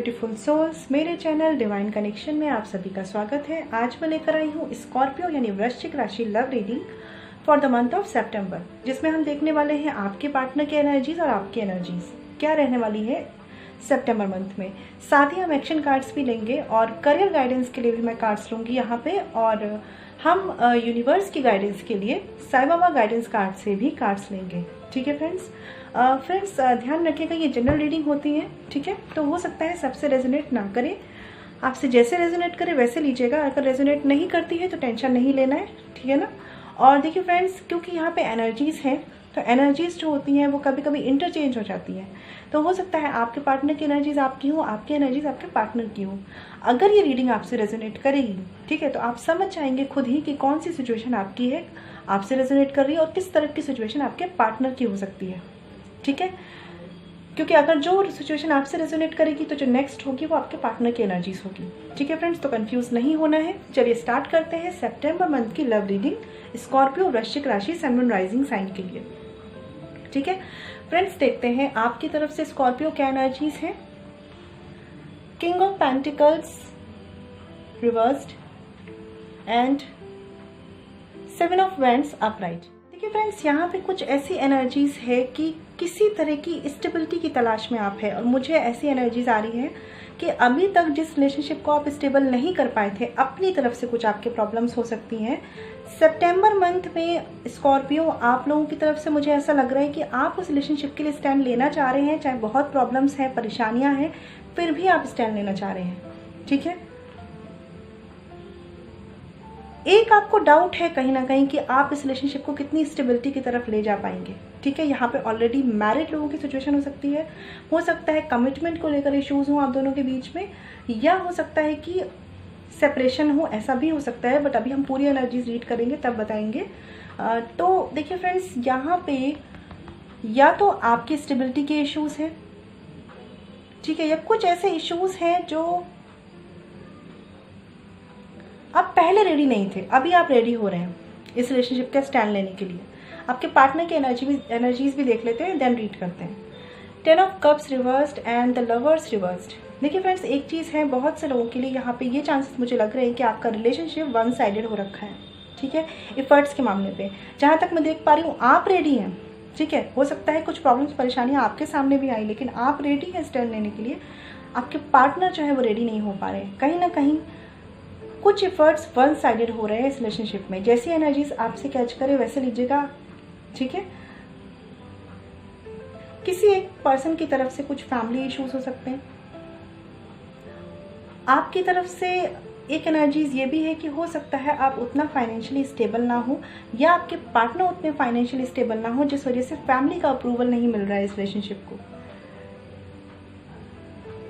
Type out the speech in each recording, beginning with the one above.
Beautiful souls, मेरे channel divine connection में आप सभी का स्वागत है। आज मैं लेकर आई हूँ स्कॉर्पियो यानी वृश्चिक राशि love reading for the month of सितंबर, जिसमें हम देखने वाले हैं आपके पार्टनर की एनर्जीज और आपकी एनर्जीज क्या रहने वाली है सितंबर मंथ में। साथ ही हम एक्शन कार्ड्स भी लेंगे और करियर गाइडेंस के लिए भी मैं कार्ड्स लूँगी यहाँ पे, और हम यूनिवर्स की गाइडेंस के लिए साईं बाबा गाइडेंस कार्ड से भी कार्ड्स लेंगे। ठीक है फ्रेंड्स। ध्यान रखिएगा ये जनरल रीडिंग होती है, ठीक है, तो हो सकता है सबसे रेजोनेट ना करे, आपसे जैसे रेजोनेट करे वैसे लीजिएगा। अगर रेजोनेट नहीं करती है तो टेंशन नहीं लेना है, ठीक है ना। और देखिए फ्रेंड्स, क्योंकि यहाँ पे एनर्जीज हैं तो एनर्जीज जो होती हैं वो कभी कभी इंटरचेंज हो जाती हैं, तो हो सकता है आपके पार्टनर की एनर्जीज आपकी हो, आपकी एनर्जीज आपके पार्टनर की हो। अगर ये रीडिंग आपसे रेजोनेट करेगी, ठीक है, तो आप समझ जाएंगे खुद ही कि कौन सी सिचुएशन आपकी है, आपसे रेजोनेट कर रही है, और किस तरह की सिचुएशन आपके पार्टनर की हो सकती है। ठीक है, क्योंकि अगर जो सिचुएशन आपसे रेजोनेट करेगी तो जो नेक्स्ट होगी वो आपके पार्टनर की एनर्जीज होगी। ठीक है फ्रेंड्स, तो कंफ्यूज नहीं होना है। चलिए स्टार्ट करते हैं सितंबर मंथ की लव रीडिंग स्कॉर्पियो वृश्चिक राशि सन मून राइजिंग साइन के लिए। ठीक है फ्रेंड्स, देखते हैं आपकी तरफ से स्कॉर्पियो क्या एनर्जीज है। King of pentacles reversed and seven of wands upright. देखिए फ्रेंड्स, यहाँ पे कुछ ऐसी एनर्जीज है कि किसी तरह की स्टेबिलिटी की तलाश में आप है, और मुझे ऐसी एनर्जीज आ रही है कि अभी तक जिस रिलेशनशिप को आप स्टेबल नहीं कर पाए थे, अपनी तरफ से कुछ आपके प्रॉब्लम्स हो सकती हैं। सितंबर मंथ में स्कॉर्पियो आप लोगों की तरफ से मुझे ऐसा लग रहा है कि आप उस रिलेशनशिप के लिए स्टैंड लेना चाह रहे हैं, चाहे बहुत प्रॉब्लम्स हैं, परेशानियां हैं, फिर भी आप स्टैंड लेना चाह रहे हैं। ठीक है, एक आपको डाउट है कहीं ना कहीं कि आप इस रिलेशनशिप को कितनी स्टेबिलिटी की तरफ ले जा पाएंगे। ठीक है, यहाँ पे ऑलरेडी मैरिड लोगों की सिचुएशन हो सकता है कमिटमेंट को लेकर इश्यूज हो आप दोनों के बीच में, या हो सकता है कि सेपरेशन हो, ऐसा भी हो सकता है, बट अभी हम पूरी एनर्जीज रीड करेंगे तब बताएंगे। तो देखिए फ्रेंड्स, यहाँ पे या तो आपकी स्टेबिलिटी के इश्यूज हैं, ठीक है, या कुछ ऐसे इश्यूज हैं जो आप पहले रेडी नहीं थे, अभी आप रेडी हो रहे हैं इस रिलेशनशिप का स्टैंड लेने के लिए। आपके पार्टनर की एनर्जीज भी देख लेते हैं, देन रीड करते हैं। 10 of cups reversed and the lovers reversed. देखिए फ्रेंड्स, एक चीज़ है, बहुत से लोगों के लिए यहाँ पे ये चांसेस मुझे लग रहे हैं कि आपका रिलेशनशिप वन साइडेड हो रखा है। ठीक है, एफर्ट्स के मामले पे जहाँ तक मैं देख पा रही हूँ आप रेडी हैं। ठीक है, हो सकता है कुछ प्रॉब्लम्स परेशानियाँ आपके सामने भी आई, लेकिन आप रेडी हैं स्टैंड लेने के लिए। आपके पार्टनर जो है वो रेडी नहीं हो पा रहे हैं। कहीं ना कहीं कुछ एफर्ट्स वन साइडेड हो रहे हैं इस रिलेशनशिप में। जैसी एनर्जीज आपसे कैच करे वैसे लीजिएगा। ठीक है, किसी एक पर्सन की तरफ से कुछ फैमिली इश्यूज हो सकते हैं, आपकी तरफ से एक एनर्जीज ये भी है कि हो सकता है आप उतना फाइनेंशियली स्टेबल ना हो, या आपके पार्टनर उतने फाइनेंशियली स्टेबल ना हो, जिस वजह से फैमिली का अप्रूवल नहीं मिल रहा है इस रिलेशनशिप को।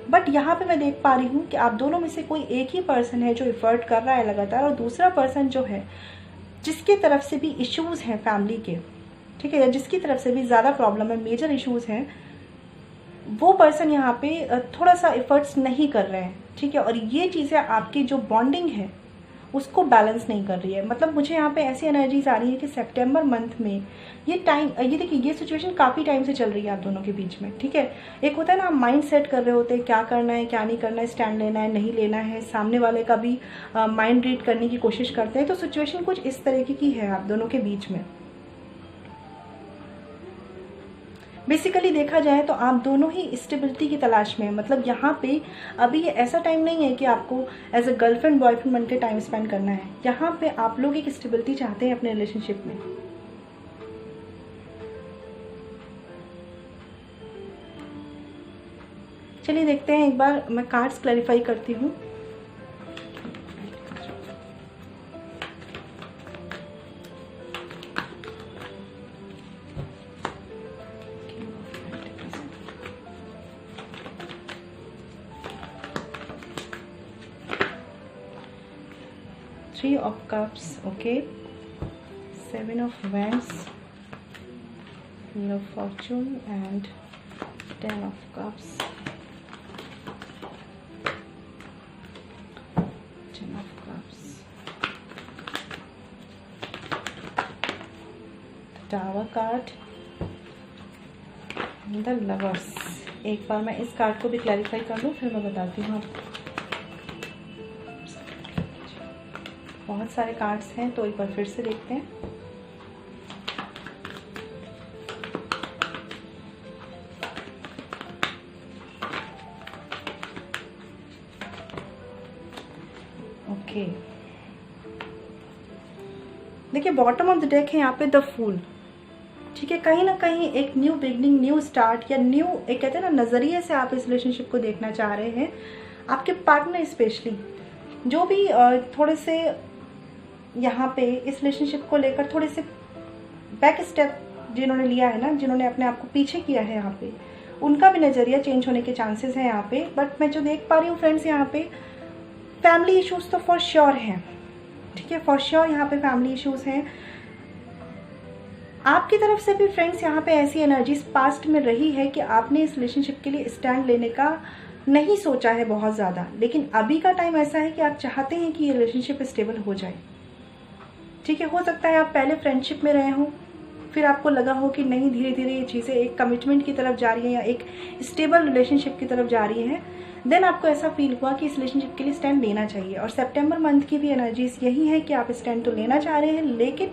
बट यहाँ पे मैं देख पा रही हूँ कि आप दोनों में से कोई एक ही पर्सन है जो एफर्ट कर रहा है लगातार, और दूसरा पर्सन जो है जिसकी तरफ से भी इश्यूज हैं फैमिली के, ठीक है, या जिसकी तरफ से भी ज़्यादा प्रॉब्लम है, मेजर इश्यूज हैं, वो पर्सन यहाँ पे थोड़ा सा एफर्ट्स नहीं कर रहे हैं। ठीक है, और ये चीज़ें आपकी जो बॉन्डिंग है उसको बैलेंस नहीं कर रही है। मतलब मुझे यहाँ पे ऐसी एनर्जीज आ रही है कि सितंबर मंथ में ये देखिए ये सिचुएशन काफ़ी टाइम से चल रही है आप दोनों के बीच में। ठीक है, एक होता है ना, आप माइंड सेट कर रहे होते हैं क्या करना है क्या नहीं करना है, स्टैंड लेना है नहीं लेना है, सामने वाले का भी माइंड रीड करने की कोशिश करते हैं। तो सिचुएशन कुछ इस तरीके की है आप दोनों के बीच में। बेसिकली देखा जाए तो आप दोनों ही स्टेबिलिटी की तलाश में हैं। मतलब यहाँ पे अभी ये ऐसा टाइम नहीं है कि आपको एज अ गर्लफ्रेंड बॉयफ्रेंड बन के टाइम स्पेंड करना है। यहाँ पे आप लोग एक स्टेबिलिटी चाहते हैं अपने रिलेशनशिप में। चलिए देखते हैं, एक बार मैं कार्ड्स क्लैरिफाई करती हूँ। Three of Cups, okay, Seven of Wands, Wheel of Fortune and 10 of Cups, 10 of Cups, the Tower card and the Lovers। एक बार मैं इस कार्ड को भी क्लैरिफाई कर लूँ, फिर मैं बताती हूँ आपको। बहुत सारे कार्ड्स हैं तो एक बार फिर से देखते हैं। ओके, देखिए बॉटम ऑफ द डेक है यहाँ पे द फूल। ठीक है, कहीं ना कहीं एक न्यू बिगनिंग, न्यू स्टार्ट या न्यू एक कहते हैं ना नज़रिए से आप इस रिलेशनशिप को देखना चाह रहे हैं। आपके पार्टनर स्पेशली जो भी थोड़े से यहाँ पे इस रिलेशनशिप को लेकर थोड़े से बैक स्टेप जिन्होंने लिया है ना, जिन्होंने अपने आप को पीछे किया है, यहाँ पे उनका भी नज़रिया चेंज होने के चांसेस हैं यहाँ पे। बट मैं जो देख पा रही हूँ फ्रेंड्स, यहाँ पे फैमिली इश्यूज तो फॉर श्योर हैं। ठीक है, फॉर श्योर यहाँ पे फैमिली इश्यूज हैं। आपकी तरफ से भी फ्रेंड्स यहाँ पे ऐसी एनर्जीज पास्ट में रही है कि आपने इस रिलेशनशिप के लिए स्टैंड लेने का नहीं सोचा है बहुत ज़्यादा, लेकिन अभी का टाइम ऐसा है कि आप चाहते हैं कि ये रिलेशनशिप स्टेबल हो जाए। ठीक है, हो सकता है आप पहले फ्रेंडशिप में रहे हों, फिर आपको लगा हो कि नहीं धीरे धीरे ये चीज़ें एक कमिटमेंट की तरफ जा रही हैं या एक स्टेबल रिलेशनशिप की तरफ जा रही हैं। देन आपको ऐसा फील हुआ कि इस रिलेशनशिप के लिए स्टैंड लेना चाहिए। और सितंबर मंथ की भी एनर्जीज यही है कि आप स्टैंड तो लेना चाह रहे हैं, लेकिन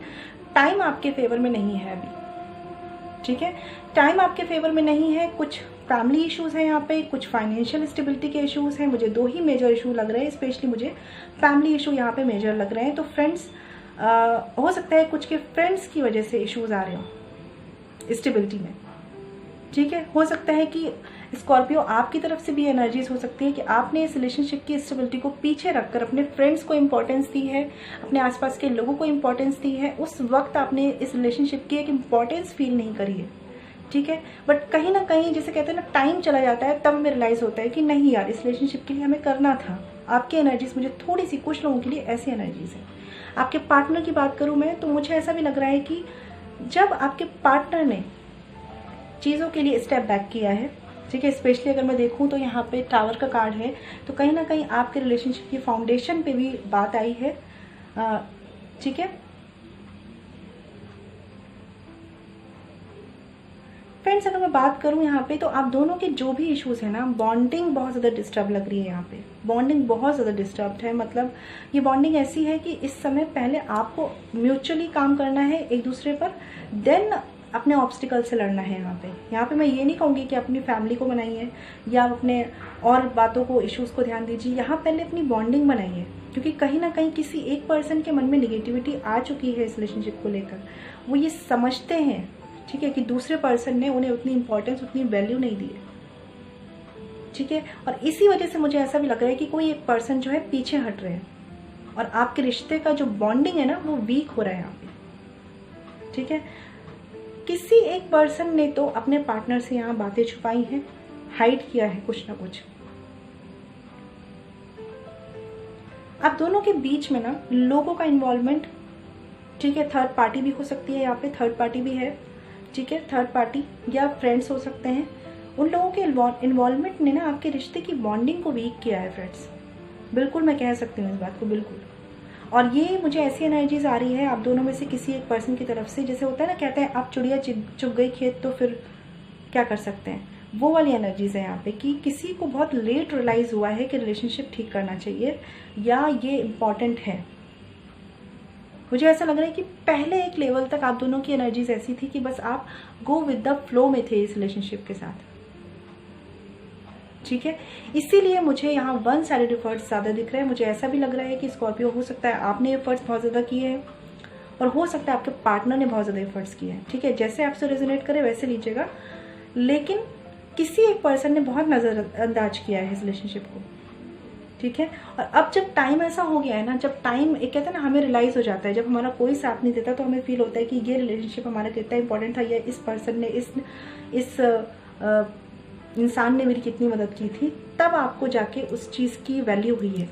टाइम आपके फेवर में नहीं है अभी। ठीक है, टाइम आपके फेवर में नहीं है। कुछ फैमिली इश्यूज हैं यहाँ पे, कुछ फाइनेंशियल स्टेबिलिटी के इश्यूज हैं। मुझे दो ही मेजर इशू लग रहे हैं, स्पेशली मुझे फैमिली इशू यहाँ पे मेजर लग रहे हैं। तो फ्रेंड्स हो सकता है कुछ के फ्रेंड्स की वजह से इश्यूज आ रहे हो स्टेबिलिटी में। ठीक है, हो सकता है कि स्कॉर्पियो आपकी तरफ से भी एनर्जीज हो सकती है कि आपने इस रिलेशनशिप की स्टेबिलिटी को पीछे रखकर अपने फ्रेंड्स को इंपॉर्टेंस दी है, अपने आसपास के लोगों को इंपॉर्टेंस दी है। उस वक्त आपने इस रिलेशनशिप की एक इंपॉर्टेंस फील नहीं करी है। ठीक है, बट कहीं ना कहीं जैसे कहते हैं ना, टाइम चला जाता है तब हमें रियलाइज होता है कि नहीं यार, इस रिलेशनशिप के लिए हमें करना था। आपकी एनर्जीज मुझे थोड़ी सी, कुछ लोगों के लिए ऐसी एनर्जीज है। आपके पार्टनर की बात करूं मैं, तो मुझे ऐसा भी लग रहा है कि जब आपके पार्टनर ने चीज़ों के लिए स्टेप बैक किया है, ठीक है, स्पेशली अगर मैं देखूं तो यहाँ पे टावर का कार्ड है, तो कहीं ना कहीं आपके रिलेशनशिप की फाउंडेशन पे भी बात आई है। ठीक है फ्रेंड्स, अगर मैं बात करूं यहाँ पे, तो आप दोनों के जो भी इश्यूज है ना, बॉन्डिंग बहुत ज़्यादा डिस्टर्ब लग रही है यहाँ पे। बॉन्डिंग बहुत ज़्यादा डिस्टर्ब है। मतलब ये बॉन्डिंग ऐसी है कि इस समय पहले आपको म्यूचुअली काम करना है एक दूसरे पर, देन अपने ऑब्स्टिकल से लड़ना है यहाँ पे मैं ये नहीं कहूँगी कि अपनी फैमिली को बनाइए या अपने और बातों को, इश्यूज को ध्यान दीजिए। यहाँ पहले अपनी बॉन्डिंग बनाइए, क्योंकि कहीं ना कहीं किसी एक पर्सन के मन में निगेटिविटी आ चुकी है इस रिलेशनशिप को लेकर। वो ये समझते हैं, ठीक है, कि दूसरे पर्सन ने उन्हें उतनी इंपॉर्टेंस, उतनी वैल्यू नहीं दी है। ठीक है, और इसी वजह से मुझे ऐसा भी लग रहा है कि कोई एक पर्सन जो है पीछे हट रहे हैं और आपके रिश्ते का जो बॉन्डिंग है ना, वो वीक हो रहा है यहाँ पे। ठीक है, किसी एक पर्सन ने तो अपने पार्टनर से यहाँ बातें छुपाई हैं, हाइड किया है कुछ ना कुछ। आप दोनों के बीच में ना लोगों का इन्वॉल्वमेंट, ठीक है, थर्ड पार्टी भी हो सकती है, यहाँ पे थर्ड पार्टी भी है। ठीक है, थर्ड पार्टी या फ्रेंड्स हो सकते हैं। उन लोगों के इन्वॉल्वमेंट ने ना आपके रिश्ते की बॉन्डिंग को वीक किया है फ्रेंड्स। बिल्कुल मैं कह सकती हूँ इस बात को, बिल्कुल। और ये मुझे ऐसी एनर्जीज आ रही है आप दोनों में से किसी एक पर्सन की तरफ से, जैसे होता है ना, कहते हैं आप चिड़िया चुग गई खेत तो फिर क्या कर सकते हैं, वो वाली एनर्जीज है यहाँ पे कि किसी को बहुत लेट रियलाइज हुआ है कि रिलेशनशिप ठीक करना चाहिए या ये इम्पॉर्टेंट है। मुझे ऐसा लग रहा है कि पहले एक लेवल तक आप दोनों की एनर्जीज ऐसी थी कि बस आप गो विद द फ्लो में थे इस रिलेशनशिप के साथ। ठीक है, इसीलिए मुझे यहाँ वन साइडेड एफर्ट्स ज़्यादा दिख रहे हैं। मुझे ऐसा भी लग रहा है कि स्कॉर्पियो, हो सकता है आपने एफर्ट्स बहुत ज़्यादा किए हैं और हो सकता है आपके पार्टनर ने बहुत ज़्यादा एफर्ट्स किए हैं। ठीक है, जैसे आपसे रेजोनेट करे वैसे लीजिएगा, लेकिन किसी एक पर्सन ने बहुत नज़रअंदाज किया है इस रिलेशनशिप को। ठीक है, और अब जब टाइम ऐसा हो गया है ना, जब टाइम एक कहते हैं ना, हमें रियलाइज हो जाता है, जब हमारा कोई साथ नहीं देता तो हमें फील होता है कि ये रिलेशनशिप हमारा कितना इंपॉर्टेंट था, या इस पर्सन ने, इस इंसान ने मेरी कितनी मदद की थी, तब आपको जाके उस चीज़ की वैल्यू हुई है।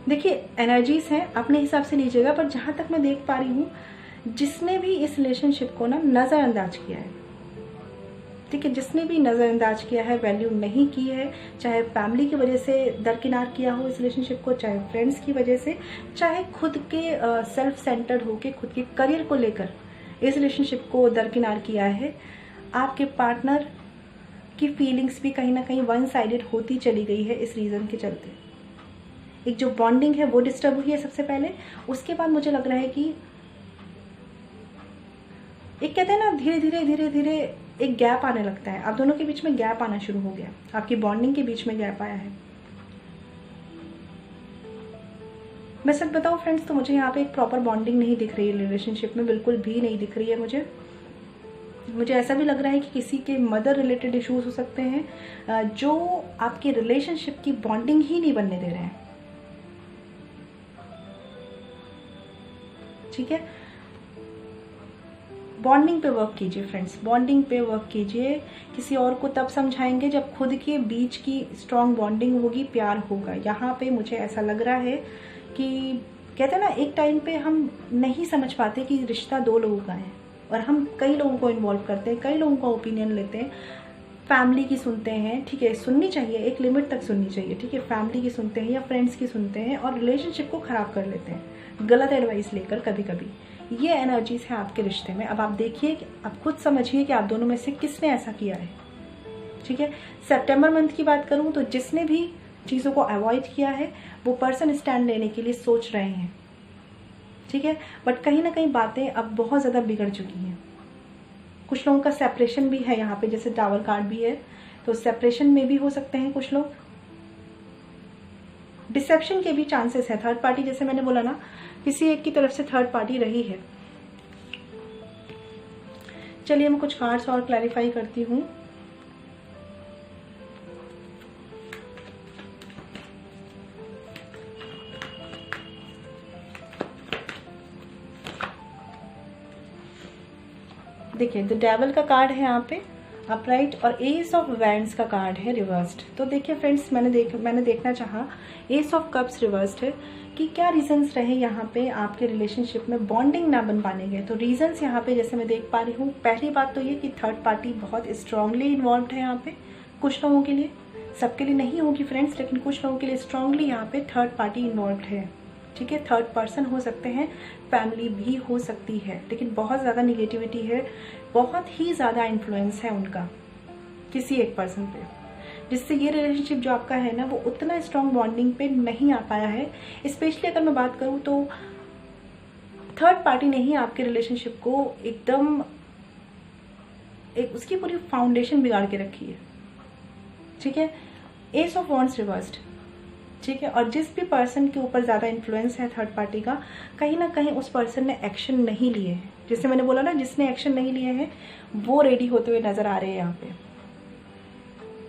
देखिए एनर्जीज हैं, अपने हिसाब से लीजिएगा, पर जहाँ तक मैं देख पा रही हूँ, जिसने भी इस रिलेशनशिप को ना नज़रअंदाज किया है, ठीक है, जिसने भी नज़रअंदाज किया है, वैल्यू नहीं की है, चाहे फैमिली की वजह से दरकिनार किया हो इस रिलेशनशिप को, चाहे फ्रेंड्स की वजह से, चाहे खुद के सेल्फ सेंटर्ड होके खुद के करियर को लेकर इस रिलेशनशिप को दरकिनार किया है। आपके पार्टनर की फीलिंग्स भी कहीं ना कहीं वन साइडेड होती चली गई है इस रीज़न के चलते। एक जो बॉन्डिंग है वो डिस्टर्ब हुई है सबसे पहले, उसके बाद मुझे लग रहा है कि एक कहते हैं ना धीरे धीरे एक गैप आने लगता है। आप दोनों के बीच में गैप आना शुरू हो गया, आपकी बॉन्डिंग के बीच में गैप आया है। मैं सच बताऊं फ्रेंड्स, तो मुझे यहाँ पे एक प्रॉपर बॉन्डिंग नहीं दिख रही है रिलेशनशिप में, बिल्कुल भी नहीं दिख रही है। मुझे ऐसा भी लग रहा है कि किसी के मदर रिलेटेड इश्यूज हो सकते हैं जो आपके रिलेशनशिप की बॉन्डिंग ही नहीं बनने दे रहे हैं। ठीक है, बॉन्डिंग पे वर्क कीजिए फ्रेंड्स, बॉन्डिंग पे वर्क कीजिए। किसी और को तब समझाएंगे जब खुद के बीच की स्ट्रॉन्ग बॉन्डिंग होगी, प्यार होगा। यहाँ पे मुझे ऐसा लग रहा है कि कहते हैं ना, एक टाइम पे हम नहीं समझ पाते कि रिश्ता दो लोगों का है और हम कई लोगों को इन्वॉल्व करते हैं, कई लोगों का ओपिनियन लेते हैं, फैमिली की सुनते हैं। ठीक है, सुननी चाहिए, एक लिमिट तक सुननी चाहिए। ठीक है, फैमिली की सुनते हैं या फ्रेंड्स की सुनते हैं और रिलेशनशिप को ख़राब कर लेते हैं गलत एडवाइस लेकर कभी कभी। ये एनर्जीज है आपके रिश्ते में। अब आप देखिए कि आप खुद समझिए कि आप दोनों में से किसने ऐसा किया है। ठीक है, सितंबर मंथ की बात करूं तो जिसने भी चीज़ों को अवॉइड किया है वो पर्सन स्टैंड लेने के लिए सोच रहे हैं। ठीक है, बट कहीं ना कहीं बातें अब बहुत ज़्यादा बिगड़ चुकी हैं। कुछ लोगों का सेपरेशन भी है यहाँ पे, जैसे टावर कार्ड भी है, तो सेपरेशन में भी हो सकते हैं कुछ लोग। डिसेप्शन के भी चांसेस है। थर्ड पार्टी, जैसे मैंने बोला ना, किसी एक की तरफ से थर्ड पार्टी रही है। चलिए मैं कुछ कार्ड्स और क्लैरिफाई करती हूँ। देखिए, द डेविल का कार्ड है यहाँ पे अपराइट, और एस ऑफ वैंड्स का कार्ड है रिवर्स्ड। तो देखिए फ्रेंड्स, मैंने देखना चाहा, एस ऑफ कप्स रिवर्स्ड है कि क्या रीजंस रहे यहाँ पे आपके रिलेशनशिप में बॉन्डिंग ना बन पाने के। तो रीजंस यहाँ पे जैसे मैं देख पा रही हूँ, पहली बात तो ये कि थर्ड पार्टी बहुत स्ट्रांगली इन्वॉल्व है यहाँ पे। कुछ लोगों के लिए, सबके लिए नहीं होगी फ्रेंड्स, लेकिन कुछ लोगों के लिए स्ट्रांगली यहाँ पे थर्ड पार्टी इन्वॉल्व है। ठीक है, थर्ड पर्सन हो सकते हैं, फैमिली भी हो सकती है, लेकिन बहुत ज़्यादा निगेटिविटी है, बहुत ही ज़्यादा इन्फ्लुएंस है उनका किसी एक पर्सन पे, जिससे ये रिलेशनशिप जो आपका है ना वो उतना स्ट्रॉन्ग बॉन्डिंग पे नहीं आ पाया है। स्पेशली अगर मैं बात करूँ तो थर्ड पार्टी ने ही आपके रिलेशनशिप को एकदम उसकी पूरी फाउंडेशन बिगाड़ के रखी है। ठीक है, एस ऑफ वॉन्ड्स रिवर्स्ड। ठीक है, और जिस भी पर्सन के ऊपर ज़्यादा इन्फ्लुएंस है थर्ड पार्टी का, कहीं ना कहीं उस पर्सन ने एक्शन नहीं लिए हैं। जैसे मैंने बोला ना, जिसने एक्शन नहीं लिए हैं वो रेडी होते हुए नजर आ रहे हैं यहाँ पे।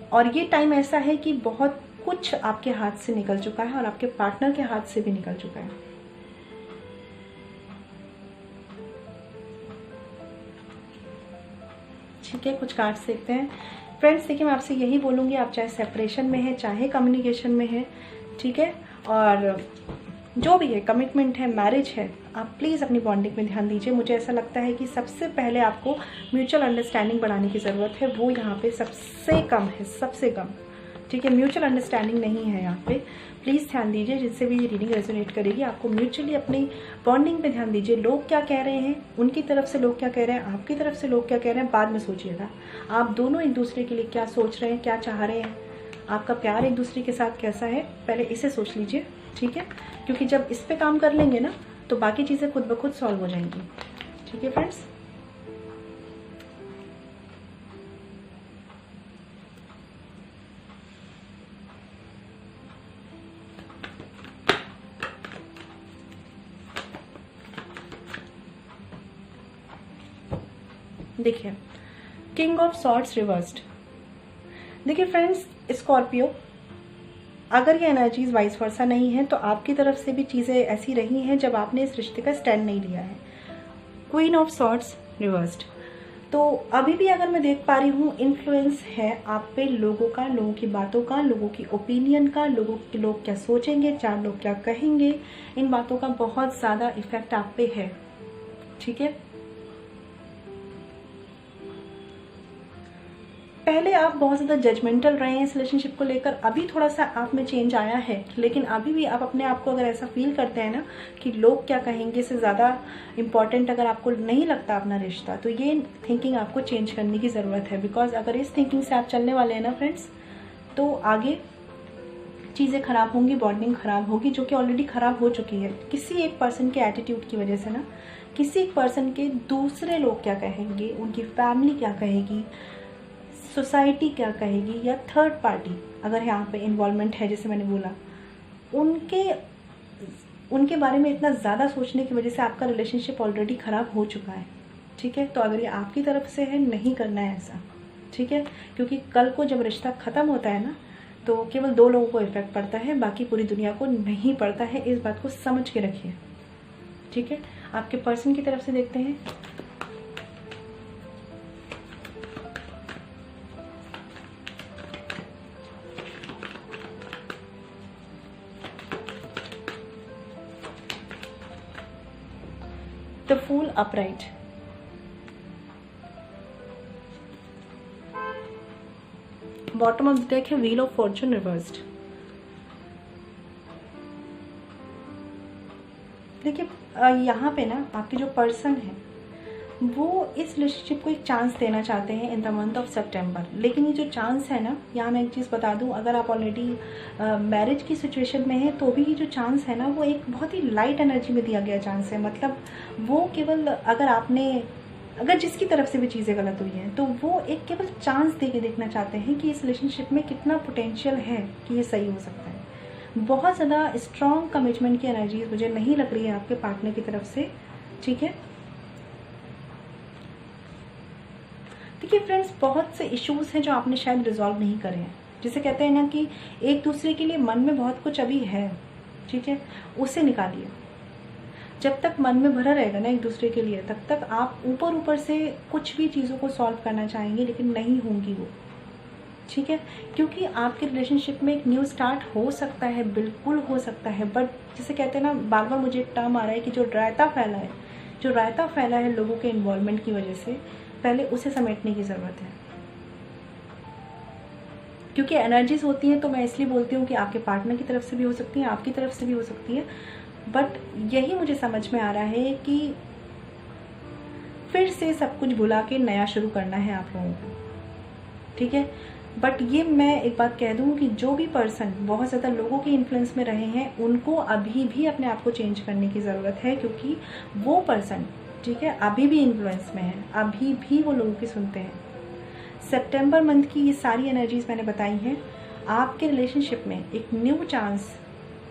और ये टाइम ऐसा है कि बहुत कुछ आपके हाथ से निकल चुका है और आपके पार्टनर के हाथ से भी निकल चुका है। ठीक है, कुछ कार्ड्स देखते हैं फ्रेंड्स। देखिए, मैं आपसे यही बोलूँगी, आप चाहे सेपरेशन में है चाहे कम्युनिकेशन में है, ठीक है, और जो भी है, कमिटमेंट है, मैरिज है, आप प्लीज़ अपनी बॉन्डिंग में ध्यान दीजिए। मुझे ऐसा लगता है कि सबसे पहले आपको म्यूचुअल अंडरस्टैंडिंग बढ़ाने की ज़रूरत है, वो यहाँ पे सबसे कम है, सबसे कम। ठीक है, म्यूचुअल अंडरस्टैंडिंग नहीं है यहाँ पे। प्लीज़ ध्यान दीजिए, जिससे भी ये रीडिंग रेजोनेट करेगी, आपको म्यूचुअली अपनी बॉन्डिंग पे ध्यान दीजिए। लोग क्या कह रहे हैं, उनकी तरफ से लोग क्या कह रहे हैं, आपकी तरफ से लोग क्या कह रहे हैं, बाद में सोचिएगा। आप दोनों एक दूसरे के लिए क्या सोच रहे हैं, क्या चाह रहे हैं, आपका प्यार एक दूसरे के साथ कैसा है, पहले इसे सोच लीजिए। ठीक है, क्योंकि जब इस पे काम कर लेंगे ना तो बाकी चीज़ें खुद ब खुद सॉल्व हो जाएंगी। ठीक है फ्रेंड्स, देखिए, किंग ऑफ सॉर्ड्स रिवर्स्ड। देखिए फ्रेंड्स, स्कॉर्पियो, अगर ये एनर्जीज वाइस वर्सा नहीं है तो आपकी तरफ से भी चीज़ें ऐसी रही हैं जब आपने इस रिश्ते का स्टैंड नहीं लिया है। Queen of swords reversed. तो अभी भी अगर मैं देख पा रही हूँ, इन्फ्लुएंस है आप पे लोगों का, लोगों की बातों का, लोगों की ओपिनियन का, लोग क्या सोचेंगे, चार लोग क्या कहेंगे, इन बातों का बहुत ज़्यादा इफेक्ट आप पे है। ठीक है, पहले आप बहुत ज़्यादा जजमेंटल रहे हैं इस रिलेशनशिप को लेकर, अभी थोड़ा सा आप में चेंज आया है, लेकिन अभी भी आप अपने आप को अगर ऐसा फील करते हैं ना कि लोग क्या कहेंगे से ज़्यादा इम्पॉर्टेंट अगर आपको नहीं लगता अपना रिश्ता, तो ये थिंकिंग आपको चेंज करने की ज़रूरत है। बिकॉज अगर इस थिंकिंग से आप चलने वाले हैं ना फ्रेंड्स, तो आगे चीज़ें ख़राब होंगी, बॉन्डिंग ख़राब होगी, जो कि ऑलरेडी ख़राब हो चुकी है किसी एक पर्सन के एटीट्यूड की वजह से ना। किसी एक पर्सन के दूसरे लोग क्या कहेंगे, उनकी फैमिली क्या कहेगी, सोसाइटी क्या कहेगी, या थर्ड पार्टी अगर यहाँ पे इन्वॉल्वमेंट है जैसे मैंने बोला, उनके बारे में इतना ज़्यादा सोचने की वजह से आपका रिलेशनशिप ऑलरेडी ख़राब हो चुका है। ठीक है, तो अगर ये आपकी तरफ से है, नहीं करना है ऐसा। ठीक है, क्योंकि कल को जब रिश्ता ख़त्म होता है ना, तो केवल 2 लोगों को इफेक्ट पड़ता है, बाकी पूरी दुनिया को नहीं पड़ता है। इस बात को समझ के रखिए। ठीक है, आपके पर्सन की तरफ से देखते हैं। The fool upright, bottom of the deck है व्हील ऑफ फॉर्चून रिवर्स्ड। देखिए यहाँ पे ना आपके जो पर्सन है वो इस रिलेशनशिप को एक चांस देना चाहते हैं इन द मंथ ऑफ सितंबर। लेकिन ये जो चांस है ना, यहाँ मैं एक चीज़ बता दूँ, अगर आप ऑलरेडी मैरिज की सिचुएशन में है तो भी ये जो चांस है ना, वो एक बहुत ही लाइट एनर्जी में दिया गया चांस है। मतलब वो केवल अगर जिसकी तरफ से भी चीज़ें गलत हुई हैं तो वो एक केवल चांस दे के देखना चाहते हैं कि इस रिलेशनशिप में कितना पोटेंशियल है कि ये सही हो सकता है। बहुत ज़्यादा स्ट्रॉन्ग कमिटमेंट की एनर्जी मुझे नहीं लग रही है आपके पार्टनर की तरफ से। ठीक है, देखिए फ्रेंड्स, बहुत से इश्यूज हैं जो आपने शायद रिजॉल्व नहीं करे हैं। जिसे कहते हैं ना कि एक दूसरे के लिए मन में बहुत कुछ अभी है। ठीक है, उसे निकालिए। जब तक मन में भरा रहेगा ना एक दूसरे के लिए, तब तक आप ऊपर से कुछ भी चीज़ों को सॉल्व करना चाहेंगे, लेकिन नहीं होंगी वो। ठीक है, क्योंकि आपके रिलेशनशिप में एक न्यू स्टार्ट हो सकता है, बिल्कुल हो सकता है। बट जिसे कहते हैं ना, बार बार मुझे एक टर्म आ रहा है कि जो रायता फैला है लोगों के इन्वॉल्वमेंट की वजह से, पहले उसे समेटने की ज़रूरत है। क्योंकि एनर्जीज होती हैं, तो मैं इसलिए बोलती हूँ कि आपके पार्टनर की तरफ से भी हो सकती है, आपकी तरफ से भी हो सकती है। बट यही मुझे समझ में आ रहा है कि फिर से सब कुछ भुला के नया शुरू करना है आप लोगों को। ठीक है, बट ये मैं एक बात कह दूँ कि जो भी पर्सन बहुत ज़्यादा लोगों के इन्फ्लुएंस में रहे हैं, उनको अभी भी अपने आप को चेंज करने की ज़रूरत है। क्योंकि वो पर्सन, ठीक है, अभी भी इन्फ्लुएंस में है, अभी भी वो लोगों की सुनते हैं। सितंबर मंथ की ये सारी एनर्जीज मैंने बताई हैं। आपके रिलेशनशिप में एक न्यू चांस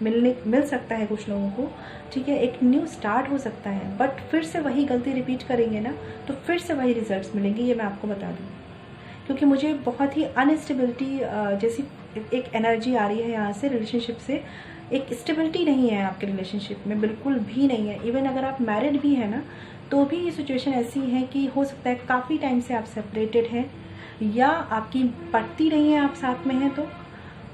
मिल सकता है कुछ लोगों को। ठीक है, एक न्यू स्टार्ट हो सकता है। बट फिर से वही गलती रिपीट करेंगे ना, तो फिर से वही रिजल्ट्स मिलेंगे, ये मैं आपको बता दूँ। क्योंकि मुझे बहुत ही अनस्टेबिलिटी जैसी एक एनर्जी आ रही है यहाँ से, रिलेशनशिप से। एक स्टेबिलिटी नहीं है आपके रिलेशनशिप में, बिल्कुल भी नहीं है। इवन अगर आप मैरिड भी है ना, तो भी ये सिचुएशन ऐसी है कि हो सकता है काफ़ी टाइम से आप सेपरेटेड हैं, या आपकी पटती नहीं है, आप साथ में हैं तो।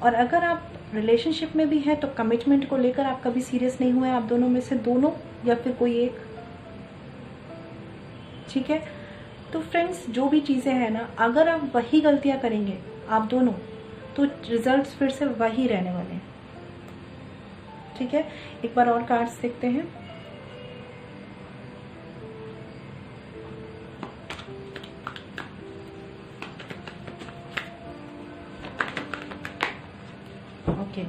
और अगर आप रिलेशनशिप में भी हैं तो कमिटमेंट को लेकर आप कभी सीरियस नहीं हुए, आप दोनों में से दोनों या फिर कोई एक। ठीक है, तो फ्रेंड्स, जो भी चीज़ें हैं ना, अगर आप वही गलतियां करेंगे आप दोनों, तो रिजल्ट्स फिर से वही रहने वाले हैं। ठीक है, एक बार और कार्ड्स देखते हैं। Okay,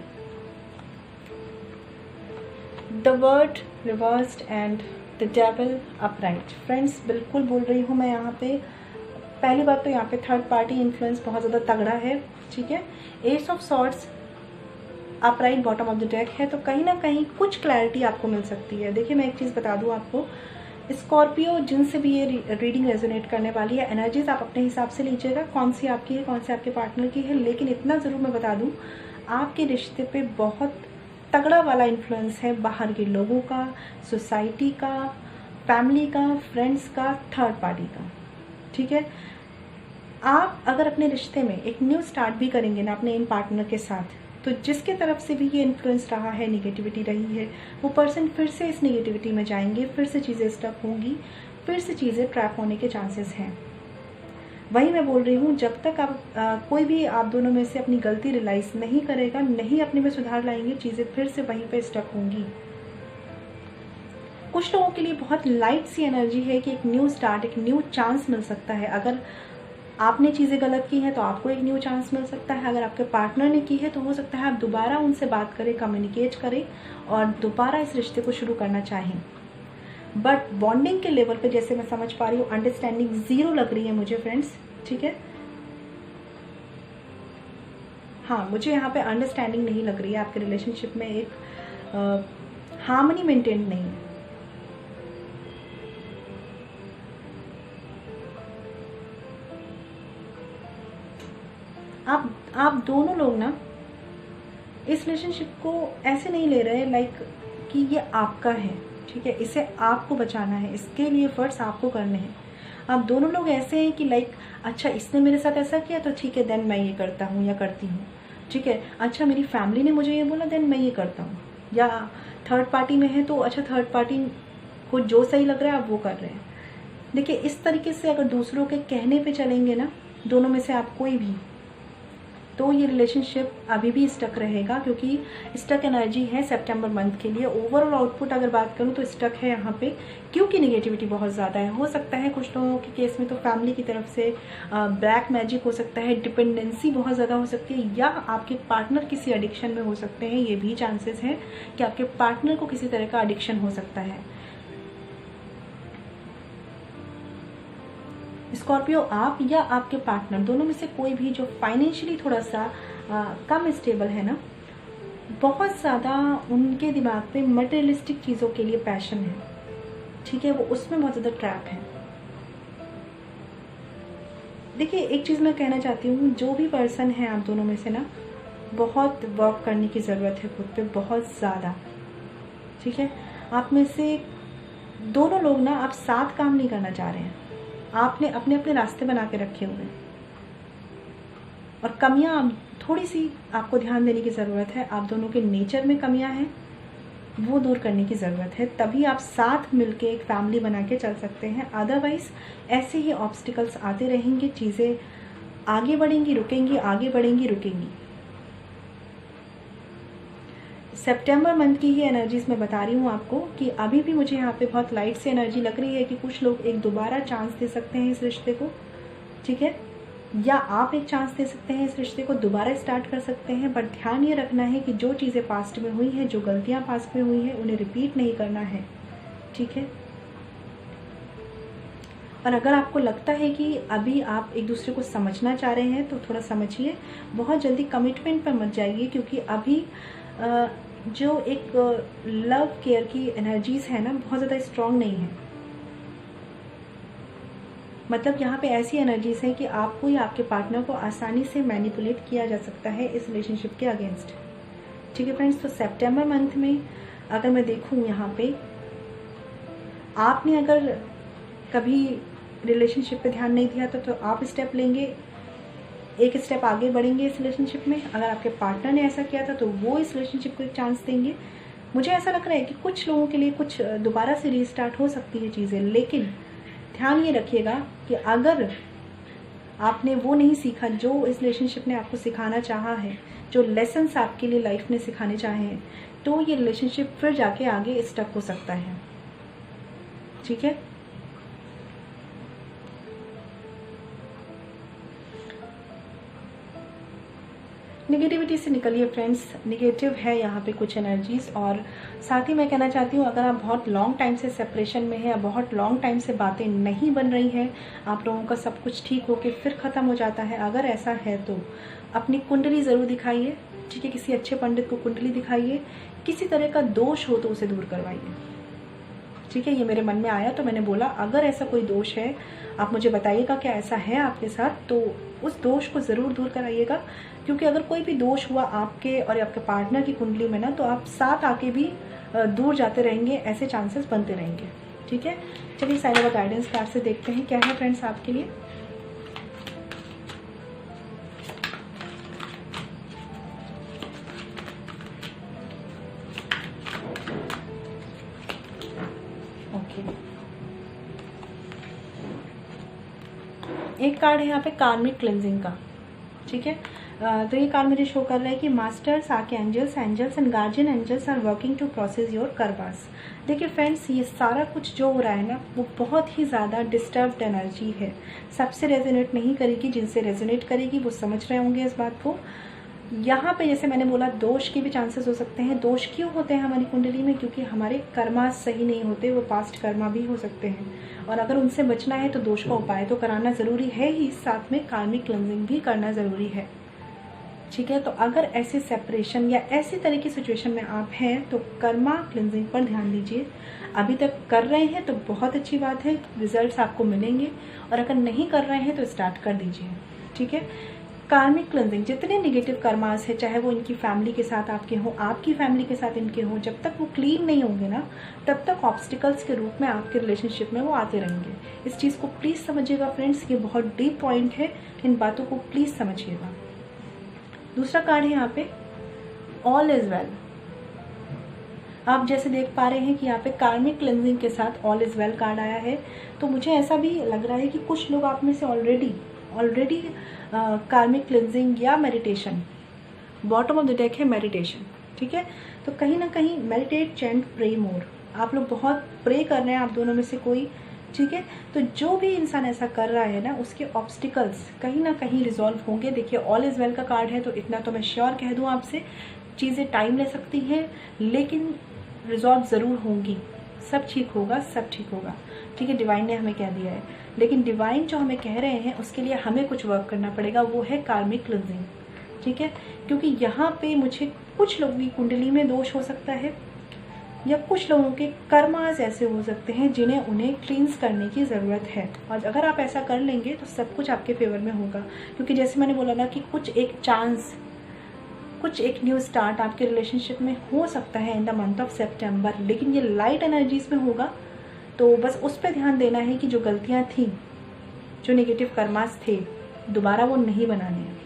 the word reversed and the devil upright. Friends, बिल्कुल बोल रही हूँ मैं यहाँ पे। पहली बात तो यहाँ पे थर्ड पार्टी इन्फ्लुएंस बहुत ज़्यादा तगड़ा है। ठीक है, S of swords upright bottom of the deck है, तो कहीं ना कहीं कुछ क्लैरिटी आपको मिल सकती है। देखिए, मैं एक चीज़ बता दूँ आपको, स्कॉर्पियो जिनसे भी ये रीडिंग रेजोनेट करने वाली है, एनर्जीज आप अपने हिसाब से लीजिएगा, कौन सी आपकी है, कौन सी आपके पार्टनर की है। लेकिन इतना ज़रूर मैं बता दूँ, आपके रिश्ते पे बहुत तगड़ा वाला इन्फ्लुएंस है बाहर के लोगों का, सोसाइटी का, फैमिली का, फ्रेंड्स का, थर्ड पार्टी का। ठीक है, आप अगर अपने रिश्ते में एक न्यू स्टार्ट भी करेंगे ना अपने इन पार्टनर के साथ, तो जिसके तरफ से भी ये इन्फ्लुएंस रहा है, निगेटिविटी रही है, वो पर्सन फिर से इस निगेटिविटी में जाएंगे, फिर से चीज़ें स्टक होंगी, फिर से चीज़ें ट्रैप होने के चांसेस हैं। वही मैं बोल रही हूँ, जब तक आप कोई भी आप दोनों में से अपनी गलती रियलाइज़ नहीं करेगा, नहीं अपने में सुधार लाएंगे, चीज़ें फिर से वहीं पे स्टक होंगी। कुछ लोगों के लिए बहुत लाइट सी एनर्जी है कि एक न्यू स्टार्ट, एक न्यू चांस मिल सकता है। अगर आपने चीज़ें गलत की हैं तो आपको एक न्यू चांस मिल सकता है। अगर आपके पार्टनर ने की है तो हो सकता है आप दोबारा उनसे बात करें, कम्युनिकेट करें और दोबारा इस रिश्ते को शुरू करना चाहें। बट बॉन्डिंग के लेवल पे जैसे मैं समझ पा रही हूँ, अंडरस्टैंडिंग 0 लग रही है मुझे फ्रेंड्स, ठीक है। हाँ, मुझे यहाँ पे अंडरस्टैंडिंग नहीं लग रही है, आपके रिलेशनशिप में एक हार्मनी मेंटेन नहीं है। आप दोनों लोग ना इस रिलेशनशिप को ऐसे नहीं ले रहे लाइक कि ये आपका है, ठीक है, इसे आपको बचाना है, इसके लिए एफर्ट्स आपको करने हैं। आप दोनों लोग ऐसे हैं कि लाइक अच्छा इसने मेरे साथ ऐसा किया तो ठीक है, देन मैं ये करता हूँ या करती हूँ, ठीक है। अच्छा मेरी फैमिली ने मुझे ये बोला, देन मैं ये करता हूँ। या थर्ड पार्टी में है तो अच्छा थर्ड पार्टी को जो सही लग रहा है आप वो कर रहे हैं। देखिए इस तरीके से अगर दूसरों के कहने पे चलेंगे ना, दोनों में से आप कोई भी, तो ये रिलेशनशिप अभी भी स्टक रहेगा, क्योंकि स्टक एनर्जी है सितंबर मंथ के लिए। ओवरऑल आउटपुट अगर बात करूँ तो स्टक है यहाँ पे, क्योंकि नेगेटिविटी बहुत ज़्यादा है। हो सकता है कुछ लोगों के केस में तो फैमिली की तरफ से ब्लैक मैजिक हो सकता है, डिपेंडेंसी बहुत ज़्यादा हो सकती है, या आपके पार्टनर किसी एडिक्शन में हो सकते हैं। ये भी चांसेस हैं कि आपके पार्टनर को किसी तरह का एडिक्शन हो सकता है। स्कॉर्पियो, आप या आपके पार्टनर दोनों में से कोई भी जो फाइनेंशियली थोड़ा सा कम स्टेबल है ना, बहुत ज़्यादा उनके दिमाग पे मटेरियलिस्टिक चीज़ों के लिए पैशन है, ठीक है, वो उसमें बहुत ज़्यादा ट्रैप है। देखिए एक चीज़ मैं कहना चाहती हूँ, जो भी पर्सन है आप दोनों में से ना, बहुत वर्क करने की ज़रूरत है खुद पे, बहुत ज़्यादा, ठीक है। आप में से दोनों लोग ना आप साथ काम नहीं करना चाह रहे हैं, आपने अपने अपने रास्ते बना के रखे हुए हैं, और कमियां थोड़ी सी आपको ध्यान देने की ज़रूरत है। आप दोनों के नेचर में कमियां हैं, वो दूर करने की ज़रूरत है, तभी आप साथ मिलके एक फैमिली बना के चल सकते हैं। अदरवाइज ऐसे ही ऑब्स्टिकल्स आते रहेंगे, चीज़ें आगे बढ़ेंगी रुकेंगी, आगे बढ़ेंगी रुकेंगी। सितंबर मंथ की ही एनर्जीज मैं बता रही हूँ आपको कि अभी भी मुझे यहाँ पे बहुत लाइट से एनर्जी लग रही है कि कुछ लोग एक दोबारा चांस दे सकते हैं इस रिश्ते को, ठीक है, या आप एक चांस दे सकते हैं इस रिश्ते को, दोबारा स्टार्ट कर सकते हैं। बट ध्यान ये रखना है कि जो चीज़ें पास्ट में हुई हैं, जो गलतियाँ पास्ट में हुई हैं, उन्हें रिपीट नहीं करना है, ठीक है। और अगर आपको लगता है कि अभी आप एक दूसरे को समझना चाह रहे हैं तो थोड़ा समझिए, बहुत जल्दी कमिटमेंट पर मत जाइए, क्योंकि अभी जो एक लव केयर की एनर्जीज है ना, बहुत ज़्यादा स्ट्रांग नहीं है। मतलब यहाँ पे ऐसी एनर्जीज है कि आपको या आपके पार्टनर को आसानी से मैनिपुलेट किया जा सकता है इस रिलेशनशिप के अगेंस्ट, ठीक है फ्रेंड्स। तो सितंबर मंथ में अगर मैं देखूँ यहाँ पे, आपने अगर कभी रिलेशनशिप पे ध्यान नहीं दिया तो आप स्टेप लेंगे, एक स्टेप आगे बढ़ेंगे इस रिलेशनशिप में। अगर आपके पार्टनर ने ऐसा किया था तो वो इस रिलेशनशिप को एक चांस देंगे। मुझे ऐसा लग रहा है कि कुछ लोगों के लिए कुछ दोबारा से रीस्टार्ट हो सकती है चीज़ें, लेकिन ध्यान ये रखिएगा कि अगर आपने वो नहीं सीखा जो इस रिलेशनशिप ने आपको सिखाना चाहा है, जो लेसन्स आपके लिए लाइफ में सिखाने चाहे हैं, तो ये रिलेशनशिप फिर जाके आगे स्टक हो सकता है, ठीक है। नेगेटिविटी से निकलिए फ्रेंड्स, नेगेटिव है यहाँ पे कुछ एनर्जीज। और साथ ही मैं कहना चाहती हूँ, अगर आप बहुत लॉन्ग टाइम से सेपरेशन में है या बहुत लॉन्ग टाइम से बातें नहीं बन रही हैं, आप लोगों का सब कुछ ठीक होके फिर ख़त्म हो जाता है, अगर ऐसा है तो अपनी कुंडली ज़रूर दिखाइए, ठीक है, किसी अच्छे पंडित को कुंडली दिखाइए। किसी तरह का दोष हो तो उसे दूर करवाइए, ठीक है। ये मेरे मन में आया तो मैंने बोला अगर ऐसा कोई दोष है आप मुझे बताइएगा क्या ऐसा है आपके साथ, तो उस दोष को ज़रूर दूर कराइएगा। क्योंकि अगर कोई भी दोष हुआ आपके और आपके पार्टनर की कुंडली में ना, तो आप साथ आके भी दूर जाते रहेंगे, ऐसे चांसेस बनते रहेंगे, ठीक है। चलिए साईं बाबा गाइडेंस कार्ड से देखते हैं क्या है फ्रेंड्स आपके लिए। एक कार्ड है यहाँ पे कार्मिक क्लेंजिंग का, ठीक है। तो ये कार्ड मुझे शो कर रहा है कि masters, archangels, angels and guardian angels are working to process your karmas. देखिए फ्रेंड्स, ये सारा कुछ जो हो रहा है ना, वो बहुत ही ज़्यादा डिस्टर्ब्ड एनर्जी है। सबसे रेजोनेट नहीं करेगी, जिनसे रेजोनेट करेगी वो समझ रहे होंगे इस बात को। यहाँ पे जैसे मैंने बोला, दोष के भी चांसेस हो सकते हैं। दोष क्यों होते हैं हमारी कुंडली में? क्योंकि हमारे कर्मा सही नहीं होते, वो पास्ट कर्मा भी हो सकते हैं, और अगर उनसे बचना है तो दोष का उपाय तो कराना ज़रूरी है ही, साथ में कार्मिक क्लेंजिंग भी करना ज़रूरी है, ठीक है। तो अगर ऐसे सेपरेशन या ऐसी तरह की सिचुएशन में आप हैं तो कर्मा क्लेंजिंग पर ध्यान दीजिए। अभी तक कर रहे हैं तो बहुत अच्छी बात है, रिजल्ट्स आपको मिलेंगे, और अगर नहीं कर रहे हैं तो स्टार्ट कर दीजिए, ठीक है। कार्मिक क्लेंजिंग, जितने नेगेटिव कर्मास है, चाहे वो इनकी फैमिली के साथ आपके हों, आपकी फैमिली के साथ इनके हों, जब तक वो क्लीन नहीं होंगे ना, तब तक ऑब्स्टिकल्स के रूप में आपके रिलेशनशिप में वो आते रहेंगे। इस चीज़ को प्लीज़ समझिएगा फ्रेंड्स, ये बहुत डीप पॉइंट है, इन बातों को प्लीज़ समझिएगा। दूसरा कार्ड है यहाँ पे ऑल इज वेल। आप जैसे देख पा रहे हैं कि यहाँ पे कार्मिक क्लेंजिंग के साथ ऑल इज वेल कार्ड आया है। तो मुझे ऐसा भी लग रहा है कि कुछ लोग आप में से ऑलरेडी कार्मिक क्लेंजिंग या meditation, bottom of the deck है मेडिटेशन, ठीक है। तो कहीं ना कहीं मेडिटेट, चैंट, प्रे मोर, आप लोग बहुत प्रे कर रहे हैं, आप दोनों में से कोई, ठीक है। तो जो भी इंसान ऐसा कर रहा है ना, उसके ऑब्स्टिकल्स कहीं ना कहीं रिजॉल्व होंगे। देखिए ऑल इज वेल का कार्ड है, तो इतना तो मैं श्योर कह दूं आपसे, चीज़ें टाइम ले सकती हैं लेकिन रिजॉल्व ज़रूर होंगी, सब ठीक होगा, सब ठीक होगा, ठीक है। डिवाइन ने हमें कह दिया है, लेकिन डिवाइन जो हमें कह रहे हैं उसके लिए हमें कुछ वर्क करना पड़ेगा, वो है कार्मिक क्लेंजिंग, ठीक है। क्योंकि यहाँ पे मुझे कुछ लोगों की कुंडली में दोष हो सकता है, या कुछ लोगों के कर्मास ऐसे हो सकते हैं जिन्हें उन्हें क्लींस करने की ज़रूरत है, और अगर आप ऐसा कर लेंगे तो सब कुछ आपके फेवर में होगा। क्योंकि जैसे मैंने बोला ना कि कुछ एक चांस, कुछ एक न्यू स्टार्ट आपके रिलेशनशिप में हो सकता है इन द मंथ ऑफ सितंबर, लेकिन ये लाइट एनर्जीज में होगा। तो बस उस पर ध्यान देना है कि जो गलतियाँ थी, जो नेगेटिव कर्मास थे, दोबारा वो नहीं बनाने हैं,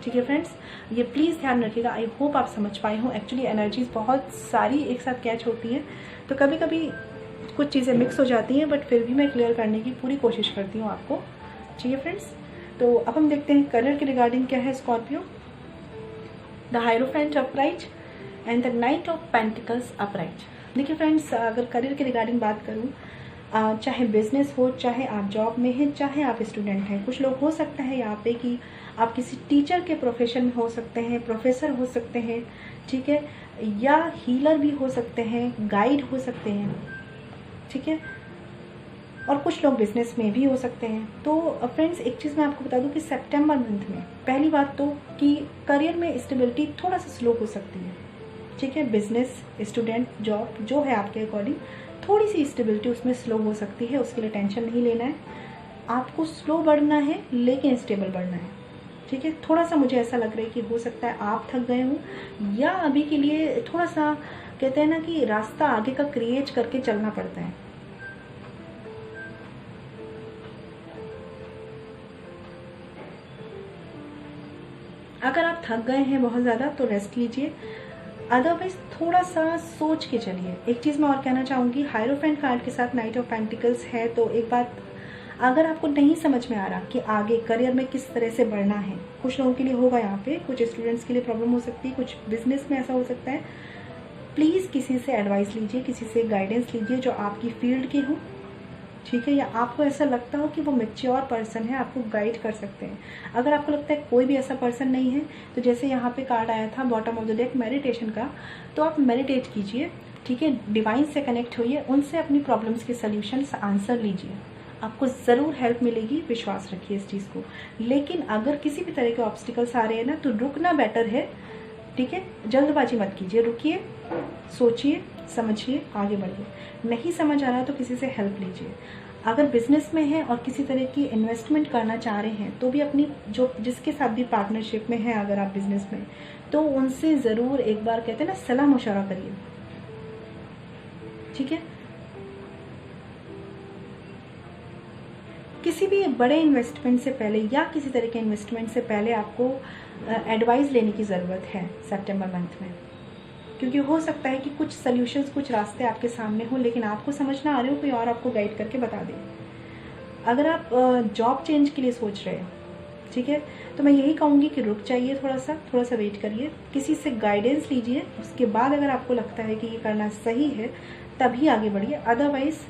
ठीक है फ्रेंड्स। ये प्लीज़ ध्यान रखिएगा। आई होप आप समझ पाए हों। एक्चुअली एनर्जीज बहुत सारी एक साथ कैच होती हैं, तो कभी कभी कुछ चीज़ें मिक्स हो जाती हैं, बट फिर भी मैं क्लियर करने की पूरी कोशिश करती हूँ आपको, ठीक है फ्रेंड्स। तो अब हम देखते हैं करियर के रिगार्डिंग क्या है Scorpio. The hierophant upright and the night of pentacles upright. देखिए फ्रेंड्स, अगर करियर के रिगार्डिंग बात करूँ, चाहे बिजनेस हो, चाहे आप जॉब में हैं, चाहे आप स्टूडेंट हैं, कुछ लोग हो सकता है यहाँ पे कि आप किसी टीचर के प्रोफेशन में हो सकते हैं, प्रोफेसर हो सकते हैं, ठीक है, या हीलर भी हो सकते हैं, गाइड हो सकते हैं, ठीक है, और कुछ लोग बिजनेस में भी हो सकते हैं। तो फ्रेंड्स, एक चीज़ मैं आपको बता दूं कि सितंबर मंथ में पहली बात तो कि करियर में स्टेबिलिटी थोड़ा सा स्लो हो सकती है, ठीक है। बिजनेस, स्टूडेंट, जॉब जो है आपके अकॉर्डिंग, थोड़ी सी स्टेबिलिटी उसमें स्लो हो सकती है, उसके लिए टेंशन नहीं लेना है। आपको स्लो बढ़ना है लेकिन स्टेबल बढ़ना है, ठीक है। थोड़ा सा मुझे ऐसा लग रहा है कि हो सकता है आप थक गए हों, या अभी के लिए थोड़ा सा कहते हैं ना कि रास्ता आगे का क्रिएट करके चलना पड़ता है। अगर आप थक गए हैं बहुत ज़्यादा तो रेस्ट लीजिए, अदरवाइज थोड़ा सा सोच के चलिए। एक चीज़ मैं और कहना चाहूँगी, हायरोफेंट कार्ड के साथ नाइट ऑफ पेंटिकल्स है, तो एक बात, अगर आपको नहीं समझ में आ रहा कि आगे करियर में किस तरह से बढ़ना है, कुछ लोगों के लिए होगा यहाँ पे, कुछ स्टूडेंट्स के लिए प्रॉब्लम हो सकती है, कुछ बिजनेस में ऐसा हो सकता है, प्लीज़ किसी से एडवाइस लीजिए, किसी से गाइडेंस लीजिए जो आपकी फील्ड के हो, ठीक है, या आपको ऐसा लगता हो कि वो मैच्योर पर्सन है, आपको गाइड कर सकते हैं। अगर आपको लगता है कोई भी ऐसा पर्सन नहीं है, तो जैसे यहाँ पे कार्ड आया था bottom of the deck meditation का, तो आप मेडिटेट कीजिए, ठीक है, डिवाइन से कनेक्ट होइए, उनसे अपनी प्रॉब्लम्स के सॉल्यूशंस आंसर लीजिए, आपको ज़रूर हेल्प मिलेगी, विश्वास रखिए इस चीज़ को। लेकिन अगर किसी भी तरह के ऑब्स्टिकल्स आ रहे हैं ना, तो रुकना बेटर है, ठीक है। जल्दबाजी मत कीजिए, रुकिए, सोचिए, समझिए, आगे बढ़िए। नहीं समझ आ रहा तो किसी से हेल्प लीजिए। अगर बिजनेस में है और किसी तरह की इन्वेस्टमेंट करना चाह रहे हैं, तो भी अपनी जो जिसके साथ भी पार्टनरशिप में है, अगर आप बिजनेस में, तो उनसे ज़रूर एक बार कहते हैं ना सलाह मशवरा करिए, ठीक है। किसी भी बड़े इन्वेस्टमेंट से पहले या किसी तरह के इन्वेस्टमेंट से पहले आपको एडवाइस लेने की ज़रूरत है सितंबर मंथ में, क्योंकि हो सकता है कि कुछ सॉल्यूशंस, कुछ रास्ते आपके सामने हो, लेकिन आपको समझ ना आ रहे हो, कोई और आपको गाइड करके बता दे। अगर आप जॉब चेंज के लिए सोच रहे हो, ठीक है, तो मैं यही कहूँगी कि रुक जाइए, थोड़ा सा वेट करिए, किसी से गाइडेंस लीजिए, उसके बाद अगर आपको लगता है कि ये करना सही है तभी आगे बढ़िए। अदरवाइज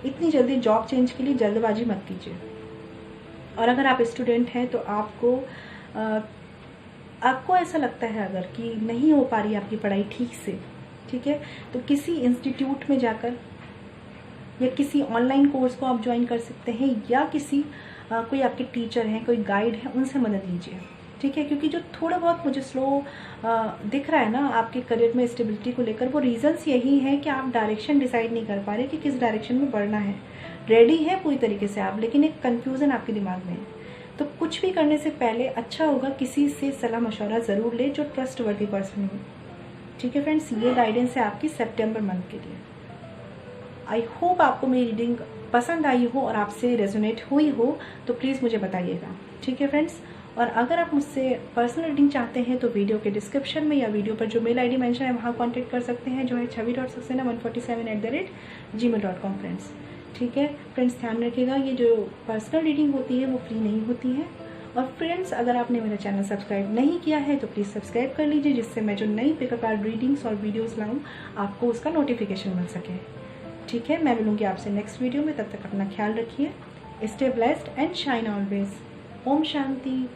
इतनी जल्दी जॉब चेंज के लिए जल्दबाजी मत कीजिए। और अगर आप स्टूडेंट हैं तो आपको ऐसा लगता है अगर कि नहीं हो पा रही आपकी पढ़ाई ठीक से, ठीक है, तो किसी इंस्टीट्यूट में जाकर या किसी ऑनलाइन कोर्स को आप ज्वाइन कर सकते हैं, या किसी कोई आपके टीचर हैं, कोई गाइड है, उनसे मदद लीजिए, ठीक है। क्योंकि जो थोड़ा बहुत मुझे स्लो दिख रहा है ना आपके करियर में स्टेबिलिटी को लेकर, वो रीजंस यही है कि आप डायरेक्शन डिसाइड नहीं कर पा रहे कि किस डायरेक्शन में बढ़ना है। रेडी है पूरी तरीके से आप, लेकिन एक कंफ्यूजन आपके दिमाग में है। तो कुछ भी करने से पहले अच्छा होगा किसी से सलाह मशवरा ज़रूर ले जो ट्रस्ट वर्दी पर्सन हो, ठीक है फ्रेंड्स। ये गाइडेंस है आपकी सितंबर मंथ के लिए। आई होप आपको मेरी रीडिंग पसंद आई हो और आपसे रेजोनेट हुई हो, तो प्लीज़ मुझे बताइएगा, ठीक है फ्रेंड्स। और अगर आप मुझसे पर्सनल रीडिंग चाहते हैं तो वीडियो के डिस्क्रिप्शन में या वीडियो पर जो मेल आईडी मेंशन है वहाँ कांटेक्ट कर सकते हैं, जो है chavi.saxena147@gmail.com फ्रेंड्स, ठीक है फ्रेंड्स। ध्यान रखिएगा, ये जो पर्सनल रीडिंग होती है वो फ्री नहीं होती है। और फ्रेंड्स, अगर आपने मेरा चैनल सब्सक्राइब नहीं किया है तो प्लीज़ सब्सक्राइब कर लीजिए, जिससे मैं जो नई पिकअप कार्ड रीडिंग्स और वीडियोज़ लाऊँ आपको उसका नोटिफिकेशन मिल सके, ठीक है। मैं मिलूंगी आपसे नेक्स्ट वीडियो में, तब तक अपना ख्याल रखिए। Stay blessed and shine always. ओम शांति।